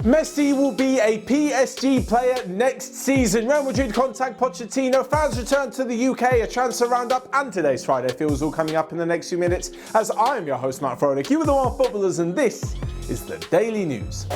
Messi will be a PSG player next season. Real Madrid contact Pochettino. Fans return to the UK. A transfer roundup and today's Friday feels all coming up in the next few minutes. As I am your host, Matt Frolic. You are the OneFootballers, and this is the Daily News.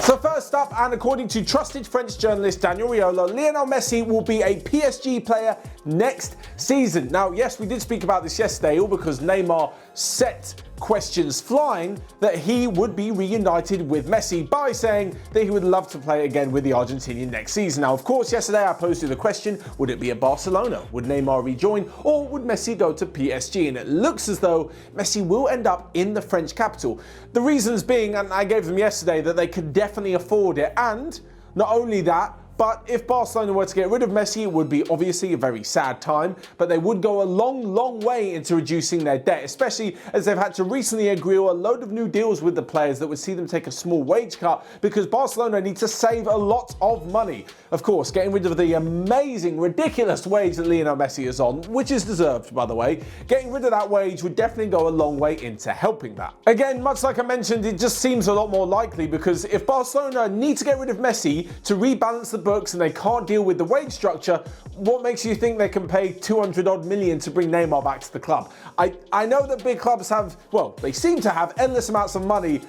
So first up, and according to trusted French journalist Daniel Riolo, Lionel Messi will be a PSG player next season. Now, yes, we did speak about this yesterday, all because Neymar set questions flying that he would be reunited with Messi by saying that he would love to play again with the Argentinian next season. Now, of course, yesterday I posed you the question, would it be at Barcelona? Would Neymar rejoin, or would Messi go to PSG? And it looks as though Messi will end up in the French capital. The reasons being, and I gave them yesterday, that they could definitely afford it, and not only that, but if Barcelona were to get rid of Messi, it would be obviously a very sad time, but they would go a long way into reducing their debt, especially as they've had to recently agree on a load of new deals with the players that would see them take a small wage cut because Barcelona need to save a lot of money. Of course, getting rid of the amazing, ridiculous wage that Lionel Messi is on, which is deserved, by the way, getting rid of that wage would definitely go a long way into helping that. Again, much like I mentioned, it just seems a lot more likely because if Barcelona need to get rid of Messi to rebalance the books and they can't deal with the wage structure, what makes you think they can pay 200 odd million to bring Neymar back to the club? I know that big clubs have, well, they seem to have endless amounts of money,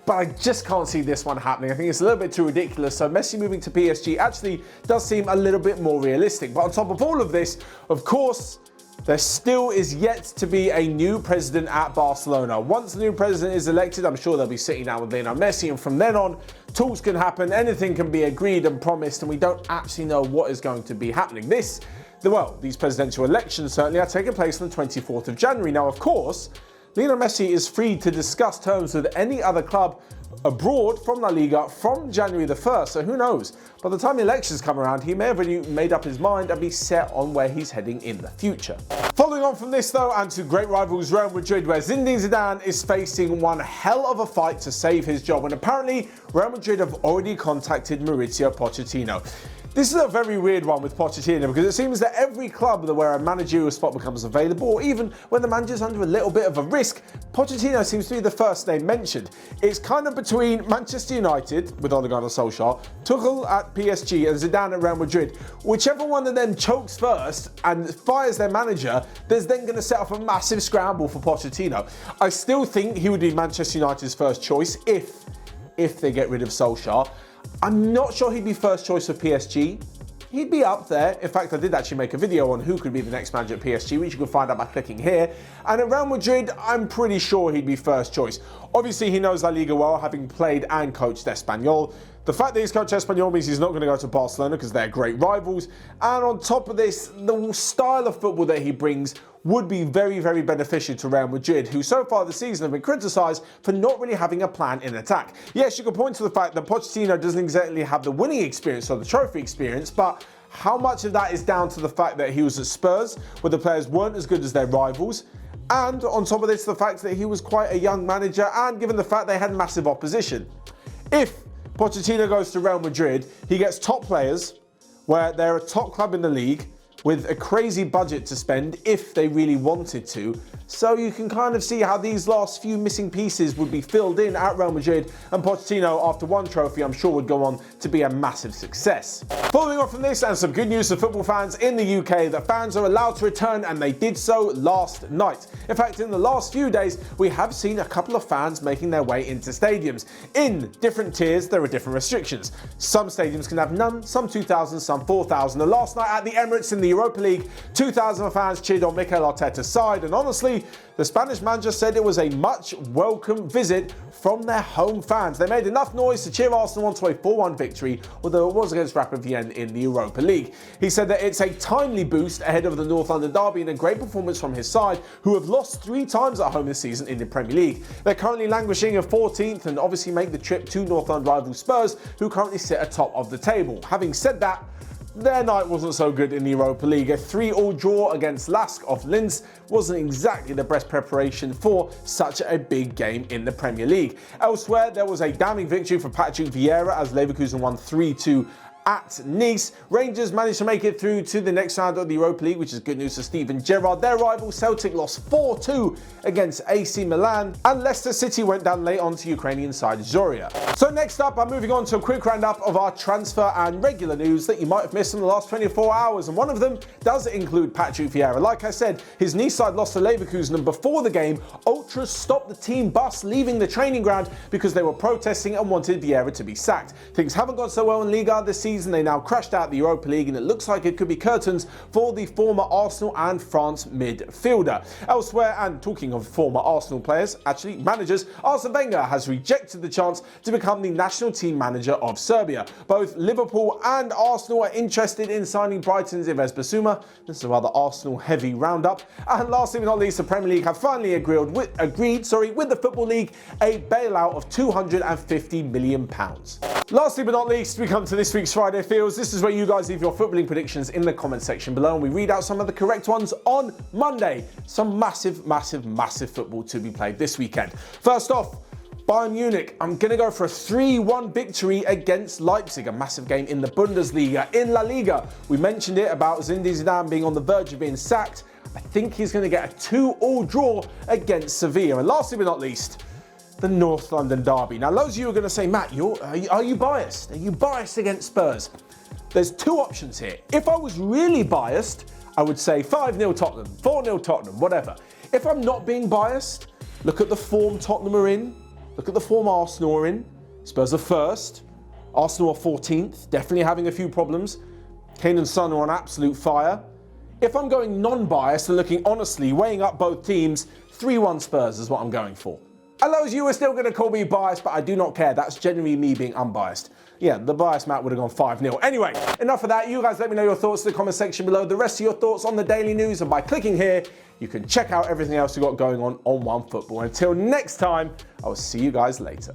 but I just can't see this one happening. I think it's a little bit too ridiculous. So Messi moving to PSG actually does seem a little bit more realistic. But on top of all of this, of course, there still is yet to be a new president at Barcelona. Once the new president is elected, I'm sure they'll be sitting down with Lionel Messi, and from then on, talks can happen, anything can be agreed and promised, and we don't actually know what is going to be happening. These presidential elections certainly are taking place on the 24th of January. Now, of course, Lionel Messi is free to discuss terms with any other club abroad from La Liga from January the 1st, so who knows? By the time the elections come around, he may have already made up his mind and be set on where he's heading in the future. Following on from this though, and to great rivals Real Madrid, where Zinedine Zidane is facing one hell of a fight to save his job, and apparently Real Madrid have already contacted Mauricio Pochettino. This is a very weird one with Pochettino because it seems that every club where a managerial spot becomes available, or even when the manager's under a little bit of a risk, Pochettino seems to be the first name mentioned. It's kind of between Manchester United with Ole Gunnar Solskjaer, Tuchel at PSG and Zidane at Real Madrid. Whichever one of them chokes first and fires their manager, there's then going to set off a massive scramble for Pochettino. I still think he would be Manchester United's first choice if they get rid of Solskjaer. I'm not sure he'd be first choice for PSG. He'd be up there. In fact, I did actually make a video on who could be the next manager at PSG, which you can find out by clicking here. And at Real Madrid, I'm pretty sure he'd be first choice. Obviously, he knows La Liga well, having played and coached Espanyol. The fact that he's coached Espanyol means he's not going to go to Barcelona because they're great rivals. And on top of this, the style of football that he brings would be very beneficial to Real Madrid, who so far this season have been criticised for not really having a plan in attack. Yes, you could point to the fact that Pochettino doesn't exactly have the winning experience or the trophy experience, but how much of that is down to the fact that he was at Spurs, where the players weren't as good as their rivals? And on top of this, the fact that he was quite a young manager, and given the fact they had massive opposition. If Pochettino goes to Real Madrid, he gets top players, where they're a top club in the league, with a crazy budget to spend if they really wanted to. So you can kind of see how these last few missing pieces would be filled in at Real Madrid, and Pochettino, after one trophy, I'm sure would go on to be a massive success. Following on from this, and some good news for football fans in the UK, that fans are allowed to return, and they did so last night. In fact, in the last few days, we have seen a couple of fans making their way into stadiums. In different tiers, there are different restrictions. Some stadiums can have none, some 2,000, some 4,000. And last night at the Emirates in the Europa League, 2,000 fans cheered on Mikel Arteta's side, and honestly, the Spanish manager said it was a much welcome visit from their home fans. They made enough noise to cheer Arsenal on to a 4-1 victory, although it was against Rapid Vienna in the Europa League. He said that it's a timely boost ahead of the North London derby and a great performance from his side, who have lost 3 times at home this season in the Premier League. They're currently languishing in 14th and obviously make the trip to North London rival Spurs, who currently sit atop of the table. Having said that, their night wasn't so good in the Europa League. A 3-3 draw against Lask of Linz wasn't exactly the best preparation for such a big game in the Premier League. Elsewhere, there was a damning victory for Patrick Vieira as Leverkusen won 3-2 at Nice. Rangers managed to make it through to the next round of the Europa League, which is good news for Steven Gerrard. Their rival Celtic lost 4-2 against AC Milan, and Leicester City went down late on to Ukrainian side Zorya. So next up, I'm moving on to a quick roundup of our transfer and regular news that you might have missed in the last 24 hours, and one of them does include Patrick Vieira. Like I said, his Nice side lost to Leverkusen, and before the game, ultras stopped the team bus leaving the training ground because they were protesting and wanted Vieira to be sacked. Things haven't gone so well in Liga this season. They now crashed out the Europa League, and it looks like it could be curtains for the former Arsenal and France midfielder. Elsewhere, and talking of former Arsenal players, actually managers, Arsene Wenger has rejected the chance to become the national team manager of Serbia. Both Liverpool and Arsenal are interested in signing Brighton's Yves Bissouma. This is a rather Arsenal-heavy roundup. And lastly but not least, the Premier League have finally agreed with the Football League a bailout of £250 million. Lastly but not least, we come to this week's Friday Feels. This is where you guys leave your footballing predictions in the comment section below, and we read out some of the correct ones on Monday. Some massive football to be played this weekend. First off, Bayern Munich. I'm going to go for a 3-1 victory against Leipzig, a massive game in the Bundesliga. In La Liga, we mentioned it about Zinedine Zidane being on the verge of being sacked. I think he's going to get a 2-2 draw against Sevilla. And lastly but not least, the North London derby. Now, loads of you are going to say, Matt, are you biased? Are you biased against Spurs? There's two options here. If I was really biased, I would say 5-0 Tottenham, 4-0 Tottenham, whatever. If I'm not being biased, look at the form Tottenham are in. Look at the form Arsenal are in. Spurs are first. Arsenal are 14th, definitely having a few problems. Kane and Son are on absolute fire. If I'm going non-biased and looking honestly, weighing up both teams, 3-1 Spurs is what I'm going for. And those of you are still going to call me biased, but I do not care. That's genuinely me being unbiased. Yeah, the biased Matt would have gone 5-0. Anyway, enough of that. You guys let me know your thoughts in the comment section below. The rest of your thoughts on the daily news, and by clicking here, you can check out everything else we've got going on OneFootball. Until next time, I will see you guys later.